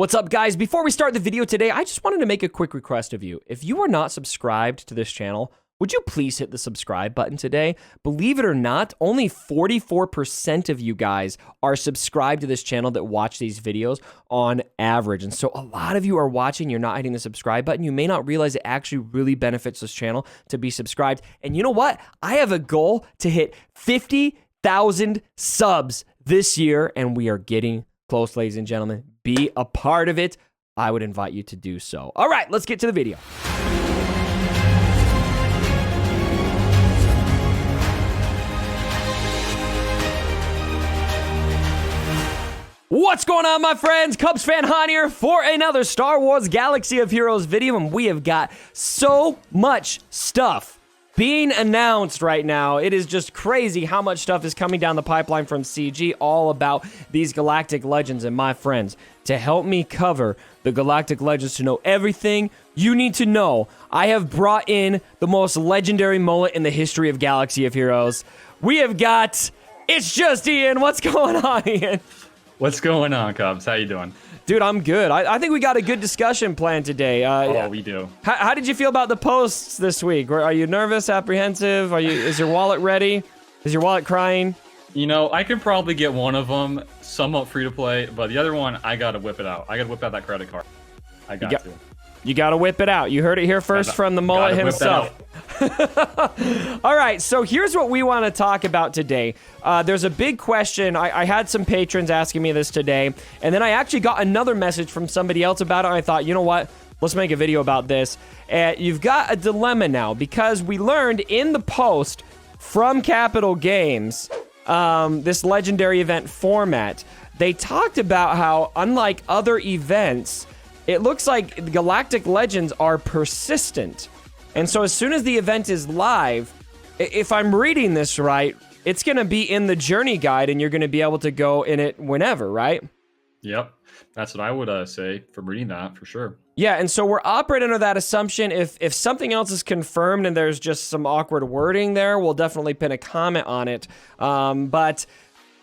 What's up, guys? Before we start the video today, I just wanted to make a quick request of you. If you are not subscribed to this channel, would you please hit the subscribe button today? Believe it or not, only 44% of you guys are subscribed to this channel that watch these videos on average. And so a lot of you are watching, you're not hitting the subscribe button. You may not realize it actually really benefits this channel to be subscribed. And you know what? I have a goal to hit 50,000 subs this year, and we are getting close, ladies and gentlemen. Be a part of it. I would invite you to do so. All right, let's get to the video. What's going on, my friends? Cubs fan Han here for another Star Wars Galaxy of Heroes video, and we have got so much stuff being announced right now. It is just crazy how much stuff is coming down the pipeline from CG, all about these Galactic Legends. And my friends, to help me cover the Galactic Legends, to know everything you need to know, I have brought in the most legendary mullet in the history of Galaxy of Heroes. We have got, it's just Ian. What's going on, Ian? What's going on, Cubs? How you doing? Dude, I'm good. I think we got a good discussion planned today. We do. How did you feel about the posts this week? Are you nervous, apprehensive? Is your wallet ready? Is your wallet crying? You know, I can probably get one of them somewhat free to play, but the other one, I gotta whip it out. I gotta whip out that credit card. I got to. You gotta whip it out. You heard it here first from the mullet himself. All right, so here's what we want to talk about today. There's a big question. I had some patrons asking me this today, and then I actually got another message from somebody else about it, and I thought, you know what? Let's make a video about this. You've got a dilemma now, because we learned in the post from Capital Games, this legendary event format, they talked about how, unlike other events, it looks like Galactic Legends are persistent. And so as soon as the event is live, if I'm reading this right, it's going to be in the journey guide and you're going to be able to go in it whenever, right? Yep. That's what I would say from reading that, for sure. Yeah, and so we're operating under that assumption. If something else is confirmed and there's just some awkward wording there, we'll definitely pin a comment on it. But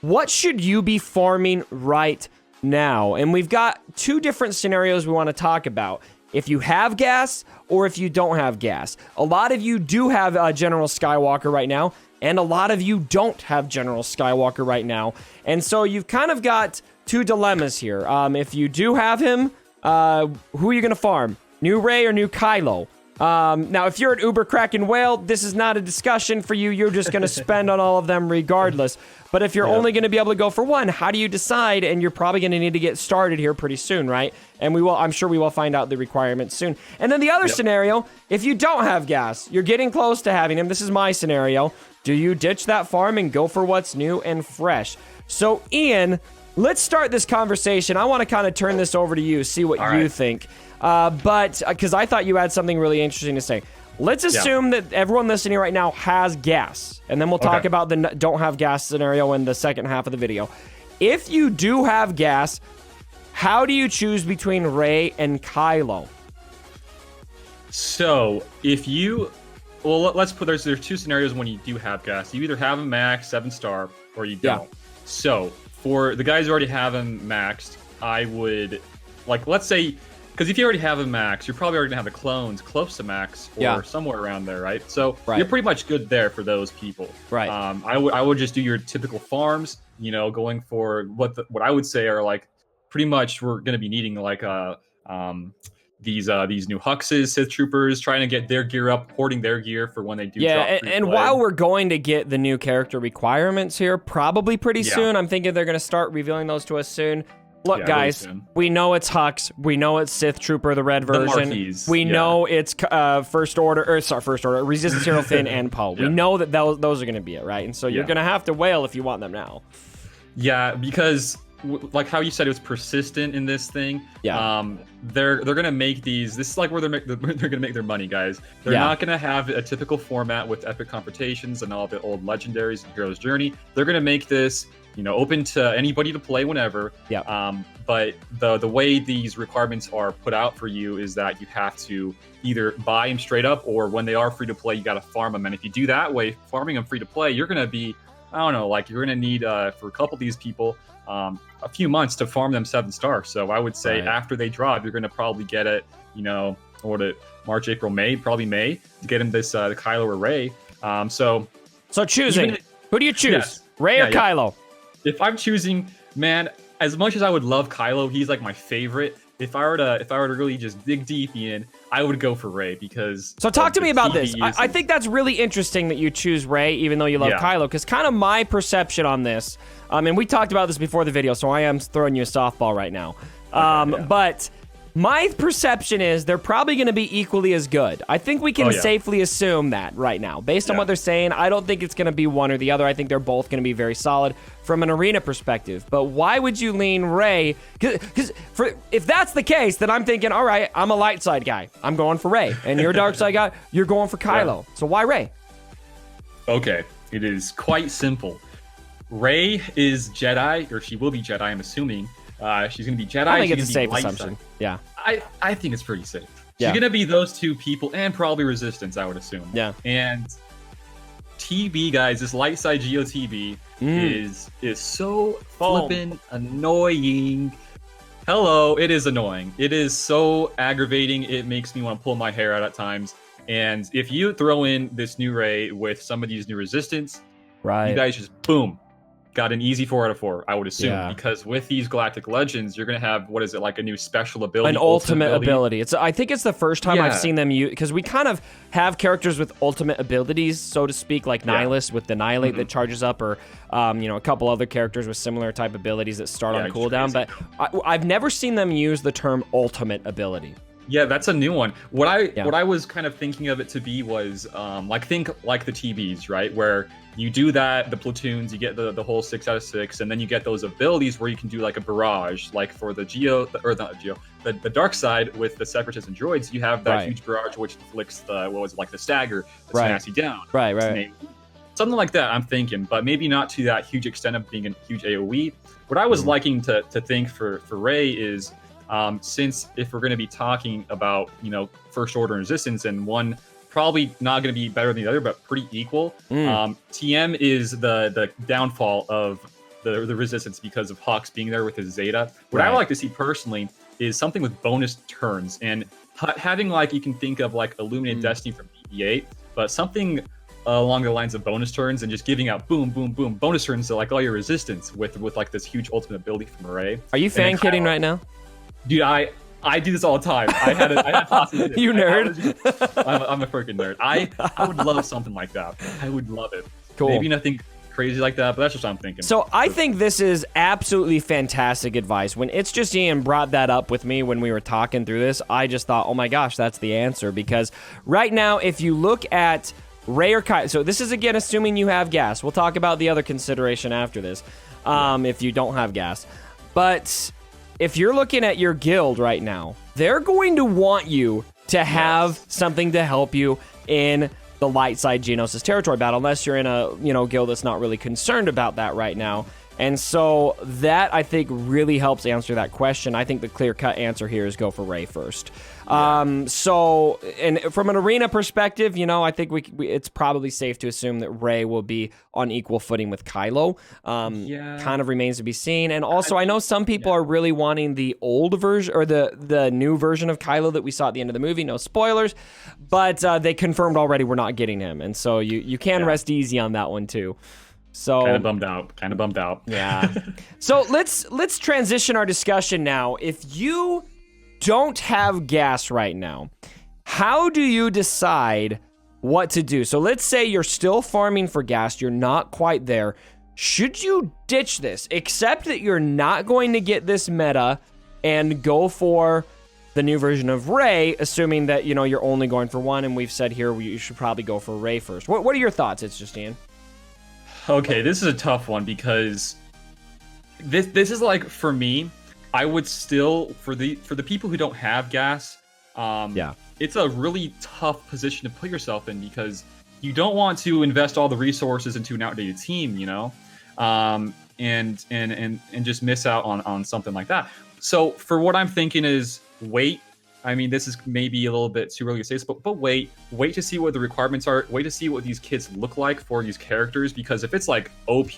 what should you be farming right now? And we've got two different scenarios we want to talk about. If you have gas or if you don't have gas. A lot of you do have General Skywalker right now, and a lot of you don't have General Skywalker right now. And so you've kind of got two dilemmas here. If you do have him, who are you going to farm? New Rey or new Kylo? Now, if you're an Uber Kraken Whale, this is not a discussion for you. You're just going to spend on all of them regardless. But if you're only going to be able to go for one, how do you decide? And you're probably going to need to get started here pretty soon, right? And I'm sure we will find out the requirements soon. And then the other scenario, if you don't have gas, you're getting close to having him. This is my scenario. Do you ditch that farm and go for what's new and fresh? So, Ian, let's start this conversation. I want to kind of turn this over to you, see what you think. But because I thought you had something really interesting to say. Let's assume that everyone listening right now has gas, and then we'll talk about the don't have gas scenario in the second half of the video. If you do have gas, how do you choose between Rey and Kylo? So if you, well, let's put there's two scenarios when you do have gas. You either have him max 7-star or you don't. So for the guys who already have him maxed, I would, like, let's say, because if you already have a max, you're probably already going to have the clones close to max or somewhere around there, right? So you're pretty much good there for those people. Right. I would just do your typical farms, you know, going for what I would say are like pretty much we're going to be needing like these new Huxes, Sith Troopers, trying to get their gear up, hoarding their gear for when they do drop free and play. While we're going to get the new character requirements here probably pretty soon, I'm thinking they're going to start revealing those to us soon. Look, guys, we know it's Hux. We know it's Sith Trooper, the red version. We know it's First Order, Resistance Hero Finn and Poe. We know that those are going to be it, right? And so you're going to have to wail if you want them now. Yeah, because like how you said it was persistent in this thing. They're going to make these. This is like where they're going to make their money, guys. They're not going to have a typical format with epic confrontations and all the old legendaries and Hero's Journey. They're going to make this, you know, open to anybody to play whenever. But the way these requirements are put out for you is that you have to either buy them straight up, or when they are free to play, you got to farm them. And if you do that way, farming them free to play, you're going to be, I don't know, like you're going to need for a couple of these people, a few months to farm them 7-star. So I would say Right. after they drop, you're going to probably get it, March, April, May, probably May, to get him this the Kylo or Rey. So choosing, who do you choose? Yes. Rey or Yeah. Kylo? If I'm choosing, man, as much as I would love Kylo, he's like my favorite. If I were to really just dig deep in, I would go for Rey because. So talk to me about TV this. I think that's really interesting that you choose Rey, even though you love Kylo, because kind of my perception on this, and we talked about this before the video, so I am throwing you a softball right now. But my perception is they're probably going to be equally as good. I think we can safely assume that right now. Based on what they're saying, I don't think it's going to be one or the other. I think they're both going to be very solid from an arena perspective. But why would you lean Rey? Because if that's the case, then I'm thinking, all right, I'm a light side guy. I'm going for Rey. And you're a dark side guy. You're going for Kylo. So why Rey? Okay, it is quite simple. Rey is Jedi, or she will be Jedi, I'm assuming. She's going to be Jedi. I think she's it's a gonna safe be assumption. Yeah. I think it's pretty safe. Yeah. She's going to be those two people and probably Resistance, I would assume. Yeah. And TB, guys, this light side GOTB is so flippin' annoying. Hello, it is annoying. It is so aggravating. It makes me want to pull my hair out at times. And if you throw in this new Rey with some of these new Resistance, you guys just, boom, got an easy 4 out of 4, I would assume, because with these Galactic Legends, you're gonna have like a new special ability, an ultimate ability. I think it's the first time I've seen them use, because we kind of have characters with ultimate abilities, so to speak, like Nihilus with the Annihilate that charges up, or a couple other characters with similar type abilities that start on cooldown. But I've never seen them use the term ultimate ability. Yeah, that's a new one. What I was kind of thinking of it to be was think like the TBs, right? Where you do that, the platoons, you get the whole 6 out of 6, and then you get those abilities where you can do like a barrage, like for the the dark side with the Separatists and droids, you have that huge barrage which inflicts the stagger that smacks you down. Right. Something like that, I'm thinking, but maybe not to that huge extent of being a huge AoE. What I was liking to think for Rey is, since if we're going to be talking about, First Order and Resistance, and one probably not going to be better than the other, but pretty equal, TM is the downfall of the Resistance because of Hux being there with his Zeta. What I would like to see personally is something with bonus turns, and having you can think of Illuminated Destiny from BB-8, but something along the lines of bonus turns, and just giving out boom, boom, boom bonus turns to all your Resistance with this huge ultimate ability from Rey. Are you fan kidding right now? Dude, I do this all the time. I had You nerd. I'm a freaking nerd. I would love something like that. I would love it. Cool. Maybe nothing crazy like that, but that's just what I'm thinking. So I think this is absolutely fantastic advice. When It's Just Ian brought that up with me when we were talking through this, I just thought, oh my gosh, that's the answer. Because right now, if you look at Rey or Kylo, so this is again assuming you have gas. We'll talk about the other consideration after this, if you don't have gas. But if you're looking at your guild right now, they're going to want you to have something to help you in the light side Geonosis territory battle, unless you're in a guild that's not really concerned about that right now. And so that, I think, really helps answer that question. I think the clear-cut answer here is go for Rey first. So, and from an arena perspective, I think it's probably safe to assume that Rey will be on equal footing with Kylo. Kind of remains to be seen. And also, I know some people are really wanting the old version, or the new version of Kylo that we saw at the end of the movie. No spoilers, but they confirmed already we're not getting him. And so you can rest easy on that one too. So kind of bummed out. Yeah. So let's transition our discussion now. If you don't have gas right now, how do you decide what to do? So let's say you're still farming for gas, you're not quite there. Should you ditch this, accept that you're not going to get this meta, and go for the new version of Rey, assuming that you're only going for one, and we've said here you should probably go for Rey first? What are your thoughts? It's just Ian. Okay, this is a tough one, because this is for me, I would still, for the people who don't have gas, it's a really tough position to put yourself in, because you don't want to invest all the resources into an outdated team, and just miss out on something like that. So for what I'm thinking is wait. I mean, this is maybe a little bit too early to say this, but wait to see what the requirements are. Wait to see what these kits look like for these characters, because if it's OP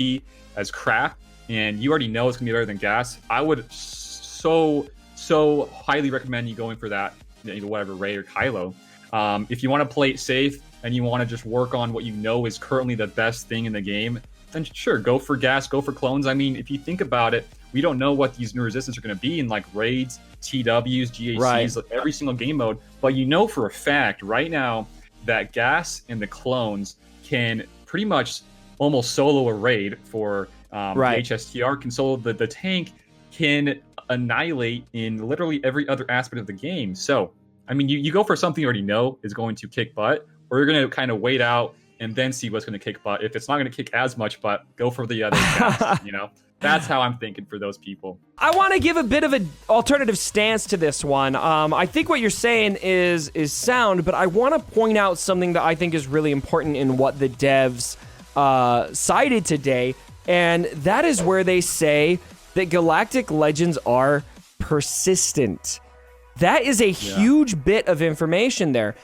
as crap and you already know it's gonna be better than gas, I would so highly recommend you going for that, whatever, Ray or Kylo. If you want to play it safe and you want to just work on what you know is currently the best thing in the game, then sure, go for gas, go for clones. I mean, if you think about it, we don't know what these new resistance are going to be in like raids, TWs, GACs, like every single game mode. But you know for a fact right now that gas and the clones can pretty much almost solo a raid for the HSTR, can solo the tank, can annihilate in literally every other aspect of the game. So, I mean, you go for something you already know is going to kick butt, or you're going to kind of wait out and then see what's going to kick butt. If it's not going to kick as much butt, go for the other gas, That's how I'm thinking for those people. I want to give a bit of an alternative stance to this one. I think what you're saying is sound, but I want to point out something that I think is really important in what the devs cited today, and that is where they say that Galactic Legends are persistent. That is a huge bit of information there.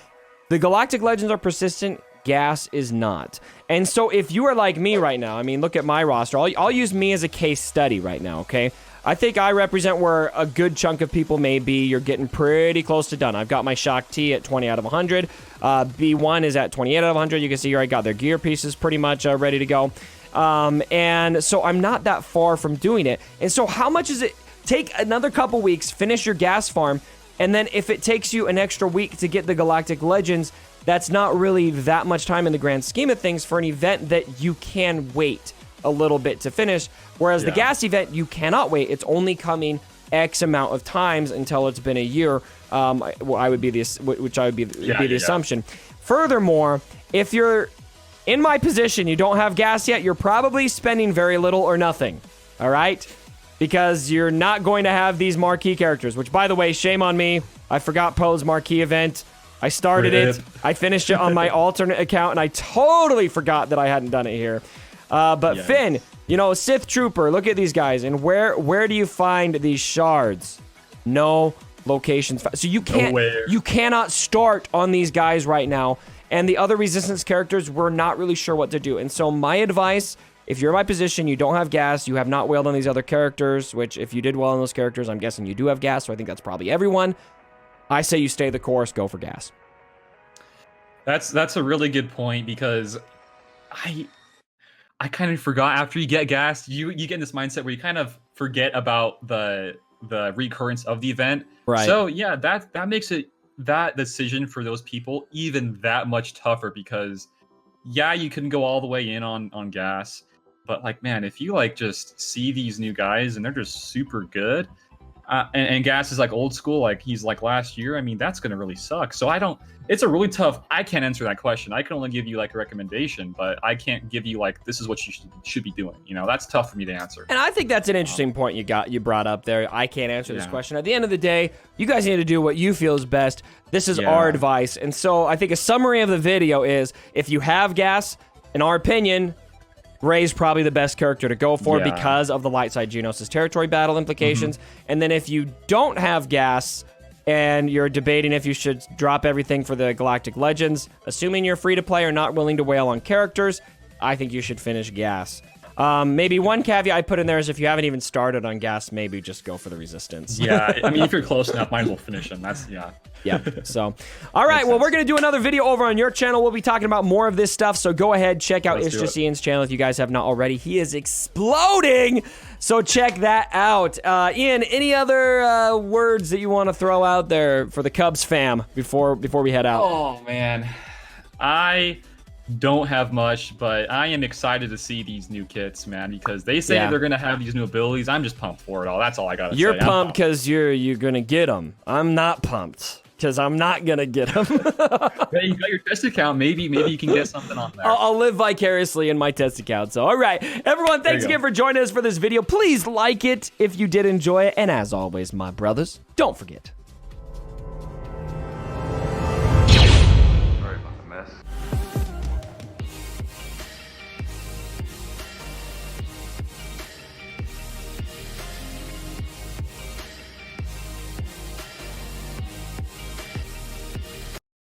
The Galactic Legends are persistent, gas is not. And so if you are like me right now, I mean, look at my roster. I'll use me as a case study right now, okay? I think I represent where a good chunk of people may be. You're getting pretty close to done. I've got my Shock T at 20 out of 100. B1 is at 28 out of 100. You can see here I got their gear pieces pretty much ready to go. And so I'm not that far from doing it. And so how much is it? Take another couple weeks, finish your gas farm, and then if it takes you an extra week to get the Galactic Legends, that's not really that much time in the grand scheme of things for an event that you can wait a little bit to finish. Whereas the gas event, you cannot wait. It's only coming X amount of times until it's been a year. I would be the assumption. Furthermore, if you're in my position, you don't have gas yet, you're probably spending very little or nothing. All right? Because you're not going to have these marquee characters, which, by the way, shame on me. I forgot Poe's marquee event. I started it. I finished it on my alternate account, and I totally forgot that I hadn't done it here. But Finn, Sith Trooper, look at these guys. And where do you find these shards? No locations. So you cannot start on these guys right now. And the other Resistance characters, we're not really sure what to do. And so my advice, if you're in my position, you don't have gas, you have not wailed on these other characters, which if you did well on those characters, I'm guessing you do have gas, so I think that's probably everyone. I say you stay the course, go for gas. That's a really good point, because I kind of forgot after you get gas, you get in this mindset where you kind of forget about the recurrence of the event. Right. So yeah, that makes that decision for those people even that much tougher, because you can go all the way in on gas, but like, man, if you like just see these new guys and they're just super good, and gas is like old school, like he's like last year, I mean, that's gonna really suck. So it's a really tough, I can't answer that question. I can only give you like a recommendation, but I can't give you like, this is what you should be doing. That's tough for me to answer. And I think that's an interesting point you brought up there. I can't answer this question. At the end of the day, you guys need to do what you feel is best. This is our advice. And so I think a summary of the video is, if you have gas, in our opinion, Rey's probably the best character to go for because of the light side Geonosis territory battle implications. And then if you don't have gas and you're debating if you should drop everything for the Galactic Legends, assuming you're free to play or not willing to wail on characters, I think you should finish gas. Maybe one caveat I put in there is, if you haven't even started on gas, maybe just go for the Resistance. Yeah, I mean, if you're close enough, might as well finish them. So, all right, well, we're going to do another video over on your channel. We'll be talking about more of this stuff, so go ahead, check out Ian's channel if you guys have not already. He is exploding, so check that out. Ian, any other words that you want to throw out there for the Cubs fam before we head out? Oh, man. I don't have much, but I am excited to see these new kits, man, because they say they're going to have these new abilities. I'm just pumped for it all. That's all I got to say. You're pumped because you're going to get them. I'm not pumped because I'm not going to get them. Hey, you got your test account. Maybe you can get something on there. I'll live vicariously in my test account. So, all right. Everyone, thanks again for joining us for this video. Please like it if you did enjoy it. And as always, my brothers, don't forget